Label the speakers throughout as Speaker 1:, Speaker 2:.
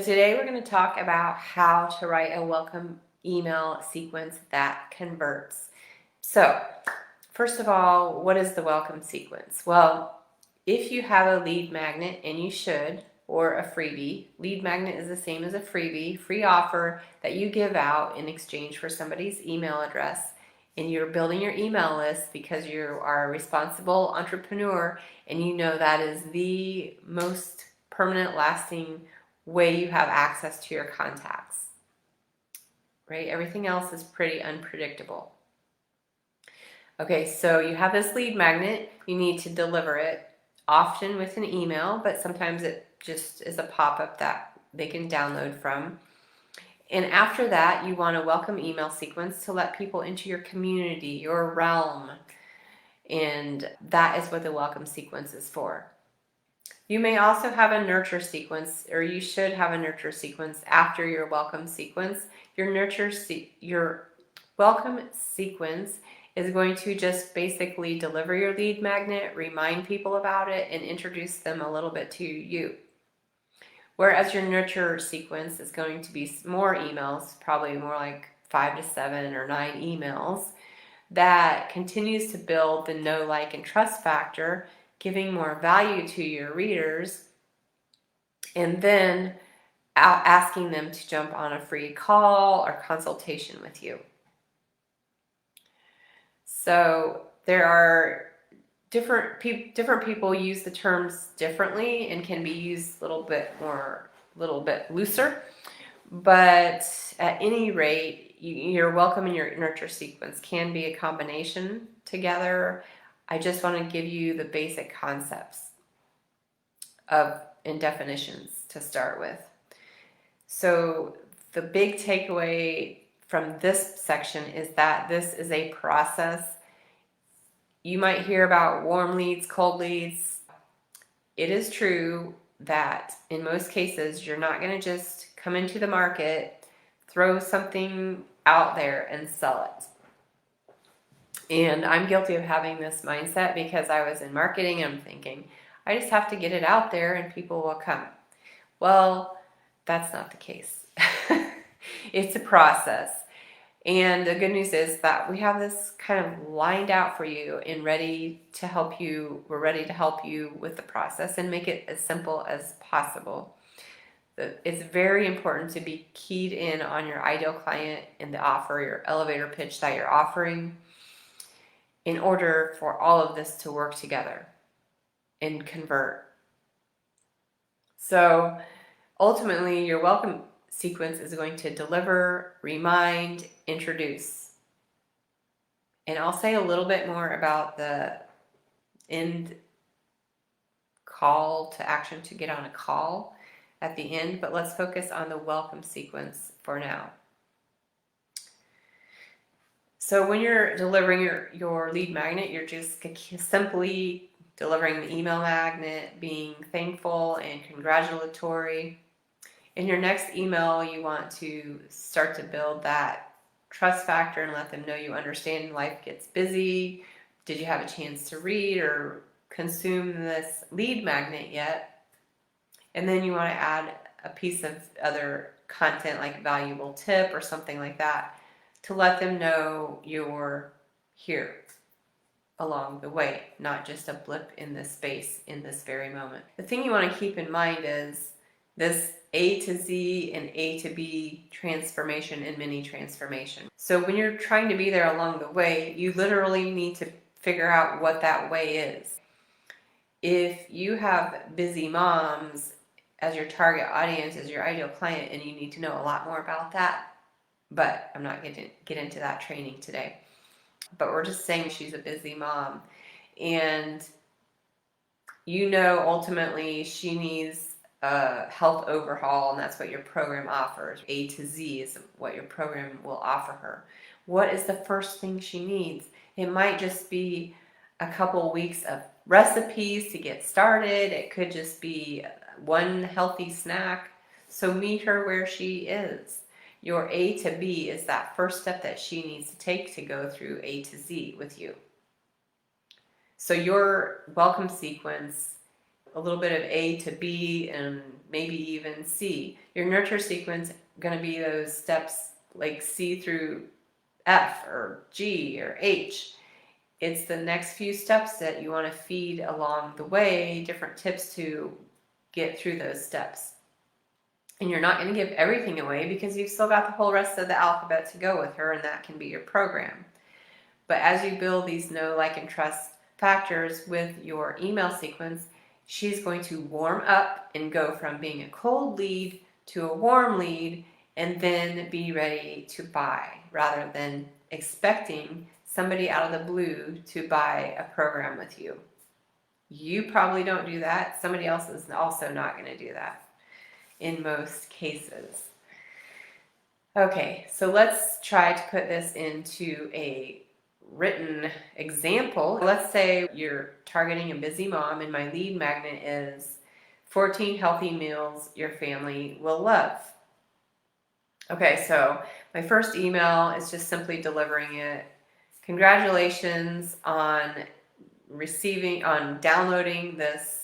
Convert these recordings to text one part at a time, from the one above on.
Speaker 1: Today we're going to talk about how to write a welcome email sequence that converts. So, first of all, what is the welcome sequence? Well, if you have a lead magnet, and you should, or a freebie, lead magnet is the same as a freebie, free offer that you give out in exchange for somebody's email address, and you're building your email list because you are a responsible entrepreneur and you know that is the most permanent, lasting way you have access to your contacts, right? Everything else is pretty unpredictable. Okay, so you have this lead magnet, you need to deliver it often with an email, but sometimes it just is a pop-up that they can download from. And after that, you want a welcome email sequence to let people into your community, your realm. And that is what the welcome sequence is for. You may also have a nurture sequence, or you should have a nurture sequence after your welcome sequence. Your welcome sequence is going to just basically deliver your lead magnet, remind people about it, and introduce them a little bit to you. Whereas your nurture sequence is going to be more emails, probably more like 5 to 7 or 9 emails, that continues to build the know, like, and trust factor, giving more value to your readers, and then asking them to jump on a free call or consultation with you. So there are different people use the terms differently and can be used a little bit looser. But at any rate, your welcome and your nurture sequence can be a combination together. I just want to give you the basic concepts and definitions to start with. So the big takeaway from this section is that this is a process. You might hear about warm leads, cold leads. It is true that in most cases, you're not going to just come into the market, throw something out there and sell it. And I'm guilty of having this mindset because I was in marketing and I'm thinking, I just have to get it out there and people will come. Well, that's not the case. It's a process. And the good news is that we have this kind of lined out for you and ready to help you. We're ready to help you with the process and make it as simple as possible. It's very important to be keyed in on your ideal client and the offer, your elevator pitch that you're offering, in order for all of this to work together and convert. So ultimately, your welcome sequence is going to deliver, remind, introduce. And I'll say a little bit more about the end call to action to get on a call at the end, but let's focus on the welcome sequence for now. So when you're delivering your lead magnet, you're just simply delivering the email magnet, being thankful and congratulatory. In your next email, you want to start to build that trust factor and let them know you understand life gets busy. Did you have a chance to read or consume this lead magnet yet? And then you want to add a piece of other content like valuable tip or something like that to let them know you're here along the way, not just a blip in this space in this very moment. The thing you want to keep in mind is this A to Z and A to B transformation and mini transformation. So when you're trying to be there along the way, you literally need to figure out what that way is. If you have busy moms as your target audience, as your ideal client, and you need to know a lot more about that, but I'm not going to get into that training today. But we're just saying she's a busy mom, and ultimately she needs a health overhaul, and that's what your program offers. A to Z is what your program will offer her. What is the first thing she needs? It might just be a couple weeks of recipes to get started. It could just be one healthy snack. So meet her where she is. Your A to B is that first step that she needs to take to go through A to Z with you. So your welcome sequence a little bit of A to B and maybe even C. Your nurture sequence going to be those steps like C through F or G or H. It's the next few steps that you want to feed along the way, different tips to get through those steps. And you're not going to give everything away because you've still got the whole rest of the alphabet to go with her, and that can be your program. But as you build these know, like, and trust factors with your email sequence, she's going to warm up and go from being a cold lead to a warm lead and then be ready to buy, rather than expecting somebody out of the blue to buy a program with you. You probably don't do that. Somebody else is also not going to do that in most cases. Okay, so let's try to put this into a written example. Let's say you're targeting a busy mom and my lead magnet is 14 healthy meals your family will love. Okay, so my first email is just simply delivering it. Congratulations on downloading this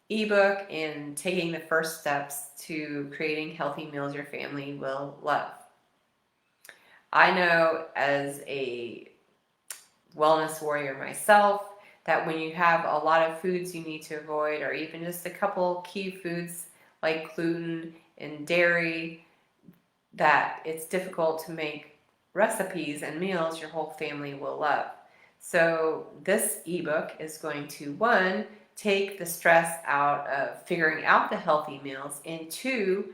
Speaker 1: ebook and taking the first steps to creating healthy meals your family will love. I know as a wellness warrior myself that when you have a lot of foods you need to avoid, or even just a couple key foods like gluten and dairy, that it's difficult to make recipes and meals your whole family will love. So this ebook is going to, one, take the stress out of figuring out the healthy meals, and two,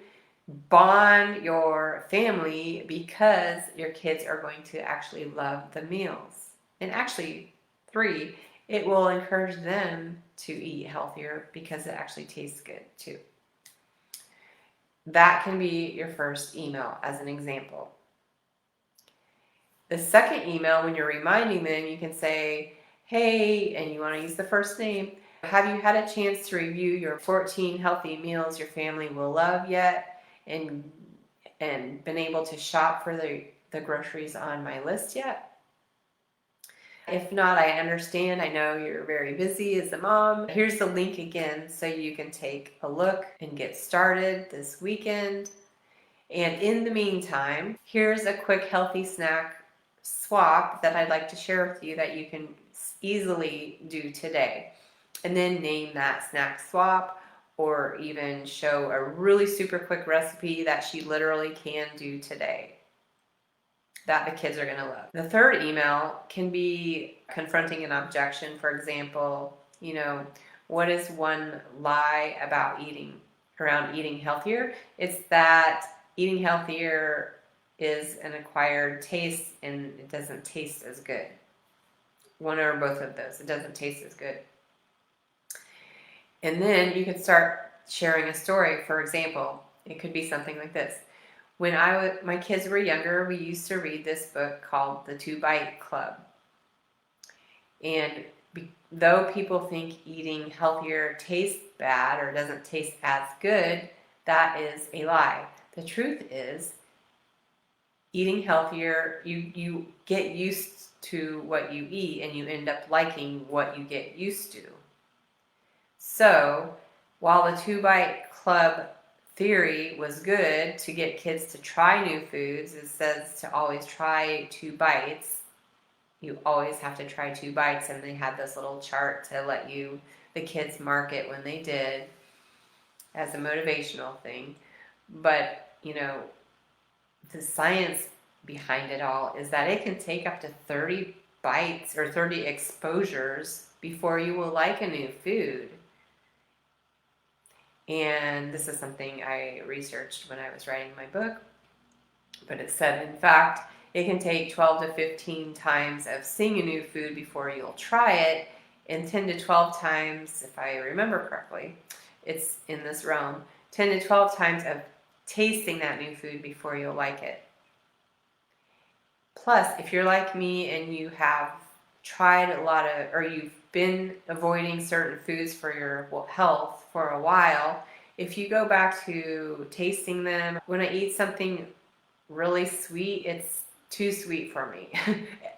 Speaker 1: bond your family because your kids are going to actually love the meals. And actually, three, it will encourage them to eat healthier because it actually tastes good too. That can be your first email as an example. The second email, when you're reminding them, you can say, hey, and you want to use the first name, have you had a chance to review your 14 healthy meals your family will love yet, and been able to shop for the groceries on my list yet? If not, I understand. I know you're very busy as a mom. Here's the link again so you can take a look and get started this weekend. And in the meantime, here's a quick healthy snack swap that I'd like to share with you that you can easily do today. And then name that snack swap, or even show a really super quick recipe that she literally can do today that the kids are going to love. The third email can be confronting an objection. For example, what is one lie about around eating healthier? It's that eating healthier is an acquired taste and it doesn't taste as good. One or both of those. It doesn't taste as good. And then you could start sharing a story. For example, it could be something like this. When my kids were younger, we used to read this book called The 2-Bite Club. And though people think eating healthier tastes bad or doesn't taste as good, that is a lie. The truth is, eating healthier, you get used to what you eat and you end up liking what you get used to. So, while the 2-Bite Club theory was good to get kids to try new foods, it says to always try 2 bites. You always have to try 2 bites, and they had this little chart to let the kids mark it when they did as a motivational thing. But, the science behind it all is that it can take up to 30 bites or 30 exposures before you will like a new food. And this is something I researched when I was writing my book. But it said, in fact, it can take 12 to 15 times of seeing a new food before you'll try it, and 10 to 12 times, if I remember correctly, it's in this realm, 10 to 12 times of tasting that new food before you'll like it. Plus, if you're like me and you have tried or you've been avoiding certain foods for your health for a while, if you go back to tasting them, when I eat something really sweet, it's too sweet for me.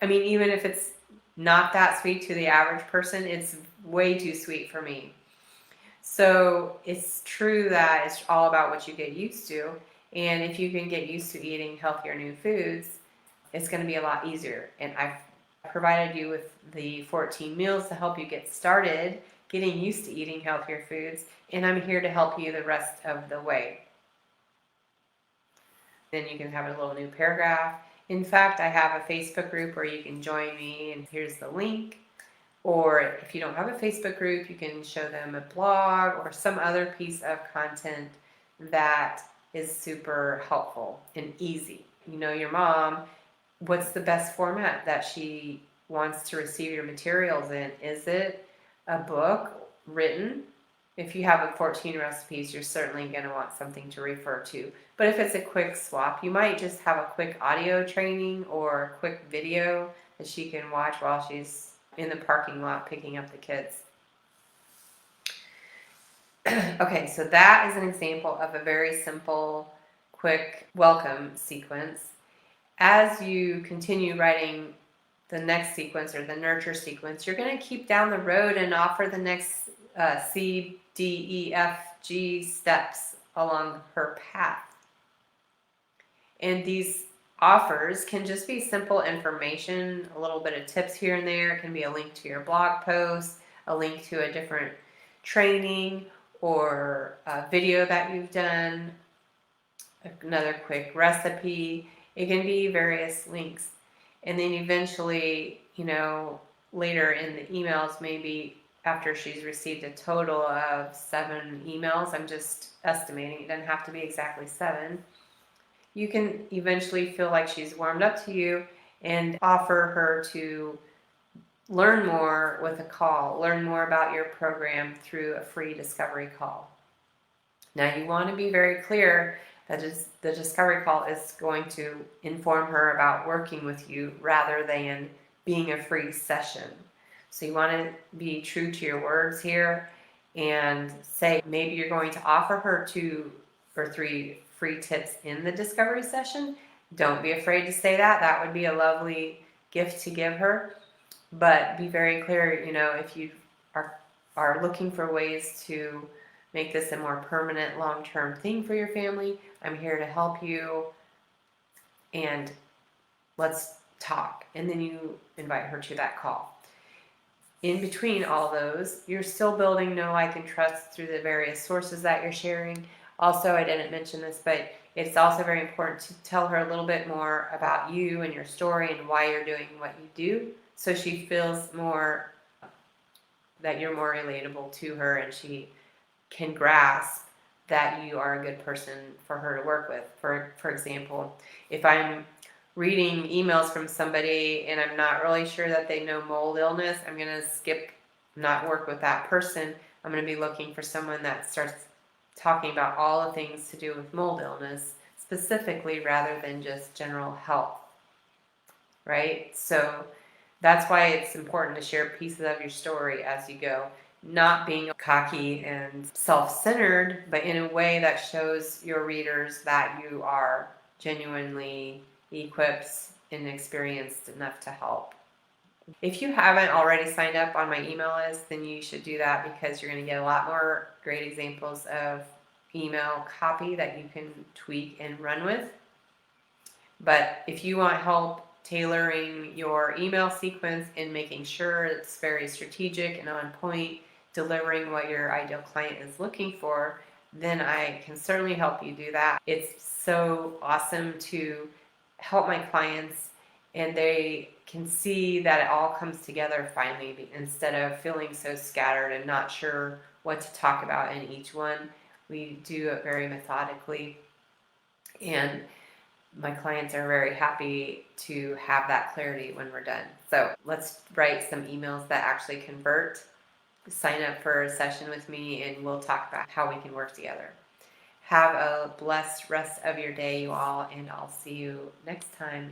Speaker 1: I mean, even if it's not that sweet to the average person, it's way too sweet for me. So it's true that it's all about what you get used to. And if you can get used to eating healthier new foods, it's going to be a lot easier. And I've provided you with the 14 meals to help you get started getting used to eating healthier foods. And I'm here to help you the rest of the way. Then you can have a little new paragraph. In fact, I have a Facebook group where you can join me, and here's the link. Or if you don't have a Facebook group, you can show them a blog or some other piece of content that is super helpful and easy. You know your mom, what's the best format that she wants to receive your materials in? Is it a book written? If you have 14 recipes, you're certainly going to want something to refer to. But if it's a quick swap, you might just have a quick audio training or a quick video that she can watch while she's in the parking lot picking up the kids. Okay, so that is an example of a very simple, quick welcome sequence. As you continue writing the next sequence or the nurture sequence, you're going to keep down the road and offer the next C, D, E, F, G steps along her path. And these offers can just be simple information, a little bit of tips here and there. It can be a link to your blog post, a link to a different training or a video that you've done, another quick recipe. It can be various links. And then eventually, later in the emails, maybe after she's received a total of 7 emails, I'm just estimating, it doesn't have to be exactly 7, you can eventually feel like she's warmed up to you and offer her to learn more with a call, learn more about your program through a free discovery call. Now you want to be very clear that the discovery call is going to inform her about working with you rather than being a free session. So you want to be true to your words here and say maybe you're going to offer her 2 or 3 free tips in the discovery session. Don't be afraid to say that. That would be a lovely gift to give her. But be very clear, if you are looking for ways to make this a more permanent, long-term thing for your family, I'm here to help you, and let's talk. And then you invite her to that call. In between all those, you're still building know, like, and trust through the various sources that you're sharing. Also, I didn't mention this, but it's also very important to tell her a little bit more about you and your story and why you're doing what you do, so she feels more that you're more relatable to her and she can grasp that you are a good person for her to work with. For example, if I'm reading emails from somebody and I'm not really sure that they know mold illness, I'm going to not work with that person. I'm going to be looking for someone that starts talking about all the things to do with mold illness specifically rather than just general health, right? So that's why it's important to share pieces of your story as you go, not being cocky and self-centered, but in a way that shows your readers that you are genuinely equipped and experienced enough to help. If you haven't already signed up on my email list, then you should do that, because you're going to get a lot more great examples of email copy that you can tweak and run with. But if you want help tailoring your email sequence and making sure it's very strategic and on point, delivering what your ideal client is looking for, then I can certainly help you do that. It's so awesome to help my clients and they can see that it all comes together finally, instead of feeling so scattered and not sure what to talk about in each one. We do it very methodically, and my clients are very happy to have that clarity when we're done. So let's write some emails that actually convert. Sign up for a session with me and we'll talk about how we can work together. Have a blessed rest of your day, you all, and I'll see you next time.